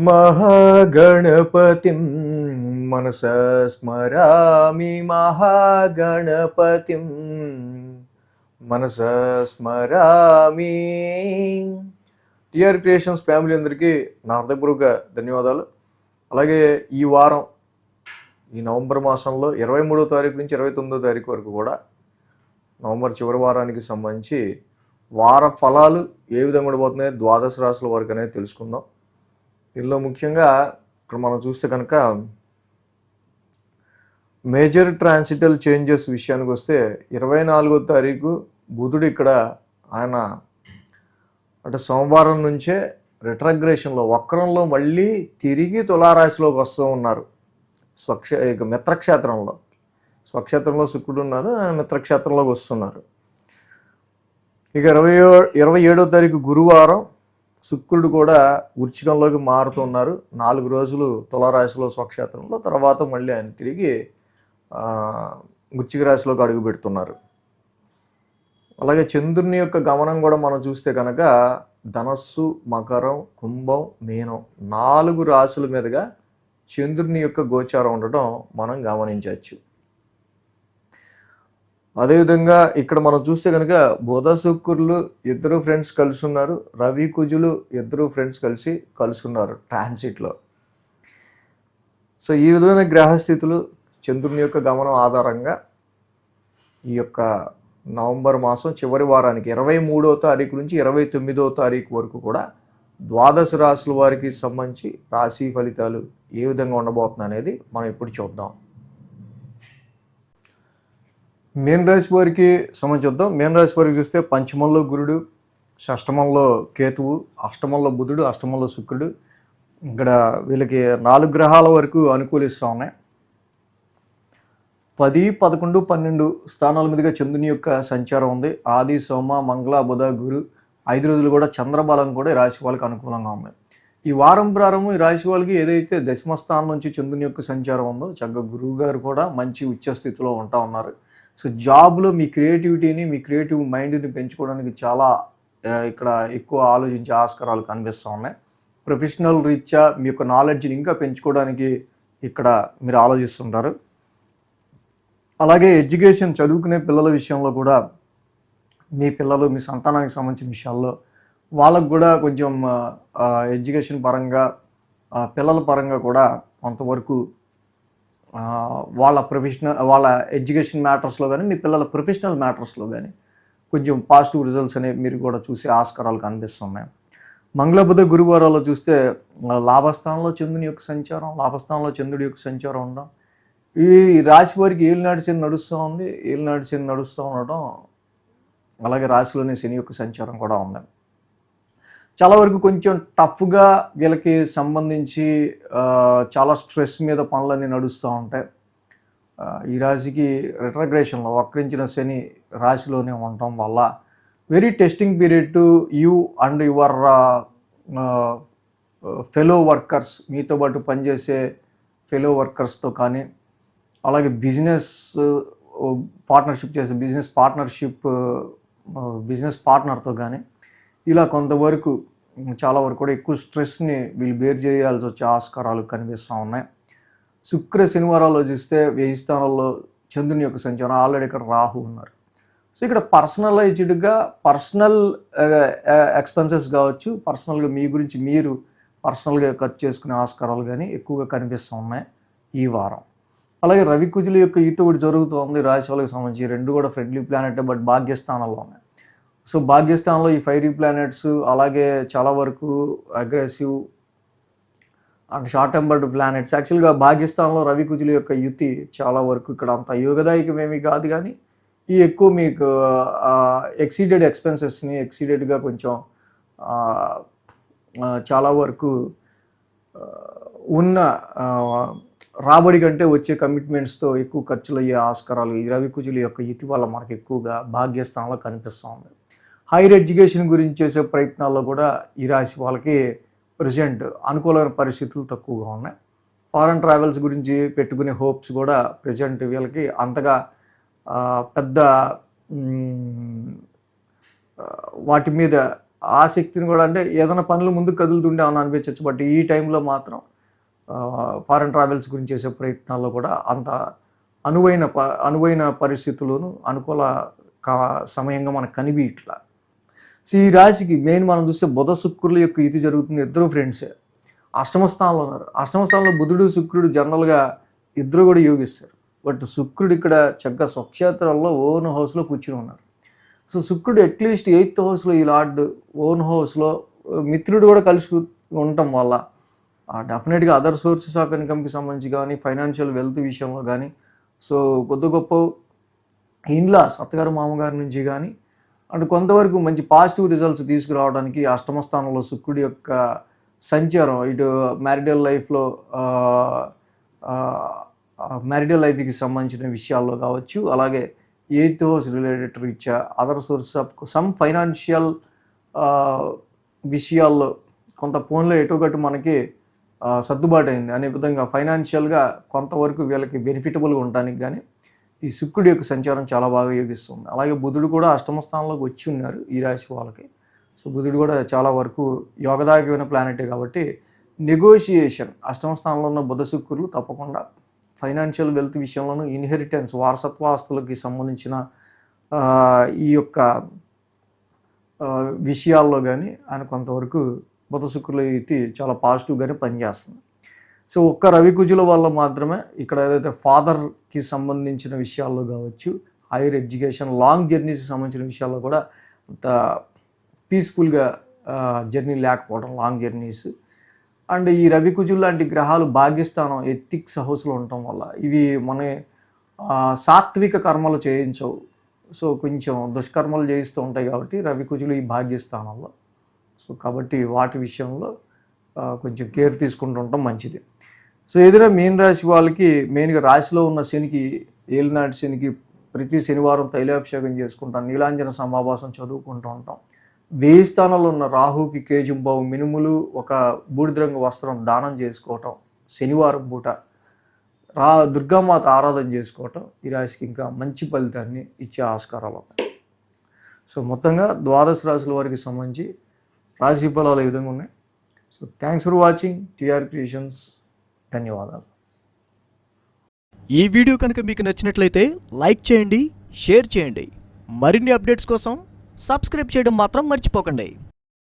మహాగణపతిం మనసా స్మరామి మహాగణపతిం మనసా స్మరామి. TR creations family అందరికీ నా హృదయపూర్వక ధన్యవాదాలు. అలాగే ఈ వారం ఈ నవంబర్ మాసంలో 23వ తారీఖు నుంచి 29వ తారీఖు వరకు కూడా నవంబర్ చివరి వారానికి సంబంధించి వార ఫలాలు ఏ విధంగా ఉండబోతున్నాయి, ద్వాదశ రాశుల వరకు అనేది తెలుసుకుందాం. ఇందులో ముఖ్యంగా ఇక్కడ మనం చూస్తే కనుక మేజర్ ట్రాన్సిటల్ చేంజెస్ విషయానికి వస్తే 24వ తారీఖు బుధుడు ఇక్కడ ఆయన అంటే సోమవారం నుంచే రిట్రగ్రేషన్లో వక్రంలో మళ్ళీ తిరిగి తులారాశిలోకి వస్తూ ఉన్నారు. మిత్రక్షేత్రంలో స్వక్షేత్రంలో శుక్రుడు ఉన్నారు, ఆయన మిత్రక్షేత్రంలోకి వస్తున్నారు. ఇక 27వ తారీఖు గురువారం శుక్రుడు కూడా వృశ్చికంలోకి మారుతున్నారు. 4 రోజులు తులారాశిలో స్వక్షేత్రంలో, తర్వాత మళ్ళీ ఆయన తిరిగి వృశ్చిక రాశిలోకి అడుగు పెడుతున్నారు. అలాగే చంద్రుని యొక్క గమనం కూడా మనం చూస్తే కనుక ధనస్సు, మకరం, కుంభం, మీనం 4 రాశుల మీదుగా చంద్రుని యొక్క గోచారం ఉండటం మనం గమనించవచ్చు. అదేవిధంగా ఇక్కడ మనం చూస్తే కనుక బుధ శుక్రులు ఇద్దరు ఫ్రెండ్స్ కలిసి ఉన్నారు, రవి కుజులు ఇద్దరు ఫ్రెండ్స్ కలిసి ఉన్నారు ట్రాన్సిట్లో. సో ఈ విధమైన గ్రహస్థితులు చంద్రుని యొక్క గమనం ఆధారంగా ఈ యొక్క నవంబర్ మాసం చివరి వారానికి 23వ తారీఖు నుంచి 29వ తారీఖు వరకు కూడా ద్వాదశ రాశుల వారికి సంబంధించి రాశి ఫలితాలు ఏ విధంగా ఉండబోతుంది అనేది మనం ఇప్పుడు చూద్దాం. మీన రాశి వారికి సంబంధించి చూద్దాం. మీన రాశి వారికి చూస్తే పంచమంలో గురుడు, షష్టమంలో కేతువు, అష్టమంలో బుధుడు, అష్టమంలో శుక్రుడు. ఇక్కడ వీళ్ళకి 4 గ్రహాల వరకు అనుకూలిస్తూ ఉన్నాయి. 10, 11, 12 స్థానాల మీదుగా చంద్రుని యొక్క సంచారం ఉంది. ఆది, సోమ, మంగళ, బుధ, గురు 5 రోజులు కూడా చంద్రబలం కూడా ఈ రాశి వాళ్ళకి అనుకూలంగా ఉంది. ఈ వారం ప్రారంభం ఈ రాశి వాళ్ళకి ఏదైతే దశమ స్థానం నుంచి చంద్రుని యొక్క సంచారం ఉందో చక్కగా గురువు గారు కూడా మంచి ఉచ్చ స్థితిలో ఉంటా ఉన్నారు. సో జాబ్లో మీ క్రియేటివిటీని, మీ క్రియేటివ్ మైండ్ని పెంచుకోవడానికి చాలా ఇక్కడ ఎక్కువ ఆలోచించే ఆస్కారాలు కనిపిస్తూ ఉన్నాయి. ప్రొఫెషనల్ రీత్యా మీ యొక్క నాలెడ్జ్ని ఇంకా పెంచుకోవడానికి ఇక్కడ మీరు ఆలోచిస్తుంటారు. అలాగే ఎడ్యుకేషన్ చదువుకునే పిల్లల విషయంలో కూడా మీ పిల్లలు, మీ సంతానానికి సంబంధించిన విషయాల్లో వాళ్ళకు కూడా కొంచెం ఎడ్యుకేషన్ పరంగా పిల్లల పరంగా కూడా కొంతవరకు వాళ్ళ ఎడ్యుకేషన్ మ్యాటర్స్లో కానీ మీ పిల్లల ప్రొఫెషనల్ మ్యాటర్స్లో కానీ కొంచెం పాజిటివ్ రిజల్ట్స్ అనేవి మీరు కూడా చూసే ఆస్కారాలు కనిపిస్తున్నాయి. మంగళ, బుధ, గురువారాల్లో చూస్తే లాభస్థానంలో చంద్రుని యొక్క సంచారం, లాభస్థానంలో చంద్రుడి యొక్క సంచారం ఉండడం. ఈ రాశి వారికి ఏలినాటి శని నడుస్తూ ఉంది. ఏలినాటి శని నడుస్తూ ఉండటం, అలాగే రాశిలోని శని యొక్క సంచారం కూడా ఉంది. చాలా వరకు కొంచెం టఫ్గా వీళ్ళకి సంబంధించి చాలా స్ట్రెస్ మీద పనులన్నీ నడుస్తూ ఉంటాయి. ఈ రాశికి రిట్రగ్రేషన్లో వక్రించిన శని రాశిలోనే ఉండటం వల్ల very testing period to you and your fellow workers, మీతో పాటు పనిచేసే ఫెలో వర్కర్స్తో కానీ, అలాగే బిజినెస్ పార్ట్నర్షిప్ చేసే బిజినెస్ పార్ట్నర్తో కానీ ఇలా కొంతవరకు చాలా వరకు కూడా ఎక్కువ స్ట్రెస్ని వీళ్ళు బేర్ చేయాల్సి వచ్చే ఆస్కారాలు కనిపిస్తూ ఉన్నాయి. శుక్ర శనివారాల్లో చూస్తే 1000 స్థానాల్లో చంద్రుని యొక్క సంచారం, ఆల్రెడీ ఇక్కడ రాహు ఉన్నారు. సో ఇక్కడ పర్సనలైజ్డ్గా పర్సనల్ ఎక్స్పెన్సెస్ కావచ్చు, పర్సనల్గా మీ గురించి మీరు పర్సనల్గా ఖర్చు చేసుకునే ఆస్కారాలు కానీ ఎక్కువగా కనిపిస్తూ ఉన్నాయి ఈ వారం. అలాగే రవి కుజుల యొక్క ఈత కూడా జరుగుతుంది రాశి వాళ్ళకి సంబంధించి. 2 కూడా ఫ్రెండ్లీ ప్లానెట్, బట్ భాగ్యస్థానంలో ఉన్నాయి. సో భాగ్యస్థానంలో ఈ ఫైరీ ప్లానెట్స్, అలాగే చాలా వరకు aggressive and short tempered planets. యాక్చువల్గా భాగ్యస్థానంలో రవి కుజుల యొక్క యుతి చాలా వరకు ఇక్కడ అంత యోగదాయకమేమీ కాదు, కానీ ఈ ఎక్కువ మీకు ఎక్సీడెడ్ ఎక్స్పెన్సెస్ని ఎక్సీడెడ్గా కొంచెం చాలా వరకు ఉన్న రాబడి కంటే వచ్చే కమిట్మెంట్స్తో ఎక్కువ ఖర్చులు అయ్యే ఆస్కారాలు ఈ రవి కుజుల యొక్క యుతి వల్ల మనకు ఎక్కువగా భాగ్యస్థానంలో కనిపిస్తూ ఉంది. హైయర్ ఎడ్యుకేషన్ గురించి చేసే ప్రయత్నాల్లో కూడా ఈ రాశి వాళ్ళకి ప్రజెంట్ అనుకూలమైన పరిస్థితులు తక్కువగా ఉన్నాయి. ఫారెన్ ట్రావెల్స్ గురించి పెట్టుకునే హోప్స్ కూడా ప్రజెంట్ వీళ్ళకి అంతగా పెద్ద వాటి మీద ఆ శక్తిని కూడా అంటే ఏదైనా పనులు ముందుకు కదులుతుండే అని అనిపించవచ్చు. బట్ ఈ టైంలో మాత్రం ఫారెన్ ట్రావెల్స్ గురించి చేసే ప్రయత్నాల్లో కూడా అంత అనువైన పరిస్థితుల్లోనూ అనుకూల సమయంగా మనకు కనిపించట్లా. సో ఈ రాశికి మెయిన్ మనం చూస్తే బుధ శుక్రుల యొక్క ఇది జరుగుతుంది. ఇద్దరు ఫ్రెండ్సే అష్టమ స్థానంలో ఉన్నారు. అష్టమ స్థానంలో బుధుడు శుక్రుడు జనరల్గా ఇద్దరు కూడా యోగిస్తారు. బట్ శుక్రుడు ఇక్కడ చక్కగా స్వక్షేత్రంలో ఓన్ హౌస్లో కూర్చుని ఉన్నారు. సో శుక్రుడు అట్లీస్ట్ 8th హౌస్లో ఈ లార్డ్ ఓన్ హౌస్లో మిత్రుడు కూడా కలిసి ఉండటం వల్ల డెఫినెట్గా అదర్ సోర్సెస్ ఆఫ్ ఇన్కమ్కి సంబంధించి కానీ ఫైనాన్షియల్ వెల్త్ విషయంలో కానీ సో కొద్ది గొప్ప ఇన్లాస్ అత్తగారు మామగారి నుంచి కానీ అండ్ కొంతవరకు మంచి పాజిటివ్ రిజల్ట్స్ తీసుకురావడానికి అష్టమ స్థానంలో శుక్రుడి యొక్క సంచారం ఇటు మ్యారిటల్ లైఫ్కి సంబంధించిన విషయాల్లో కావచ్చు, అలాగే 8th హౌస్ రిలేటెడ్ రీత్యా other sources of some financial విషయాల్లో కొంత ఫోన్లో ఎటుగట్టు మనకి సర్దుబాటు అయింది అనే విధంగా ఫైనాన్షియల్గా కొంతవరకు వీళ్ళకి బెనిఫిటబుల్గా ఉండడానికి కానీ ఈ శుక్రుడి యొక్క సంచారం చాలా బాగా యోగిస్తుంది. అలాగే బుధుడు కూడా అష్టమ స్థానంలోకి వచ్చి ఉన్నారు ఈ రాశి వాళ్ళకి. సో బుధుడు కూడా చాలా వరకు యోగదాయకమైన ప్లానెటే కాబట్టి నెగోషియేషన్ అష్టమ స్థానంలో ఉన్న బుధ శుక్రులు తప్పకుండా ఫైనాన్షియల్ వెల్త్ విషయంలోనూ ఇన్హెరిటెన్స్ వారసత్వాస్తులకి సంబంధించిన ఈ యొక్క విషయాల్లో కానీ ఆయన కొంతవరకు బుధ శుక్రుల ఇది చాలా పాజిటివ్గానే పనిచేస్తుంది. సో ఒక్క రవి కుజుల వల్ల మాత్రమే ఇక్కడ ఏదైతే ఫాదర్కి సంబంధించిన విషయాల్లో కావచ్చు, హైయర్ ఎడ్యుకేషన్, లాంగ్ జర్నీస్కి సంబంధించిన విషయాల్లో కూడా అంత పీస్ఫుల్గా జర్నీ లేకపోవడం, లాంగ్ జర్నీస్. అండ్ ఈ రవి కుజులు లాంటి గ్రహాలు భాగ్యస్థానం ఎథిక్స్ హౌస్లో ఉండటం వల్ల ఇవి మన సాత్విక కర్మలు చేయించవు. సో కొంచెం దుష్కర్మలు చేయిస్తూ ఉంటాయి కాబట్టి రవి కుజులు ఈ భాగ్యస్థానంలో. సో కాబట్టి వాటి విషయంలో కొంచెం కేర్ తీసుకుంటూ ఉండటం మంచిది. సో ఏదైనా మీన రాశి వాళ్ళకి మెయిన్గా రాశిలో ఉన్న శనికి, ఏలినాటి శనికి ప్రతి శనివారం తైలాభిషేకం చేసుకుంటాం, నీలాంజన సమాభాసం చదువుకుంటూ ఉంటాం. 1000 స్థానంలో ఉన్న రాహుకి కేజుంబావు మినుములు ఒక బూడిద రంగు వస్త్రం దానం చేసుకోవటం, శనివారం పూట దుర్గామాత ఆరాధన చేసుకోవటం ఈ రాశికి ఇంకా మంచి ఫలితాన్ని ఇచ్చే ఆస్కారాలు ఉన్నాయి. సో మొత్తంగా 12 రాశుల వారికి సంబంధించి రాశి ఫలాలు ఈ విధంగా ఉన్నాయి. So thanks for watching TR creations. ధన్యవాదాలు. ఈ వీడియో కనుక మీకు నచ్చినట్లయితే లైక్ చేయండి, షేర్ చేయండి. మరిన్ని అప్డేట్స్ కోసం సబ్స్క్రైబ్ చేయడం మాత్రం మర్చిపోకండి.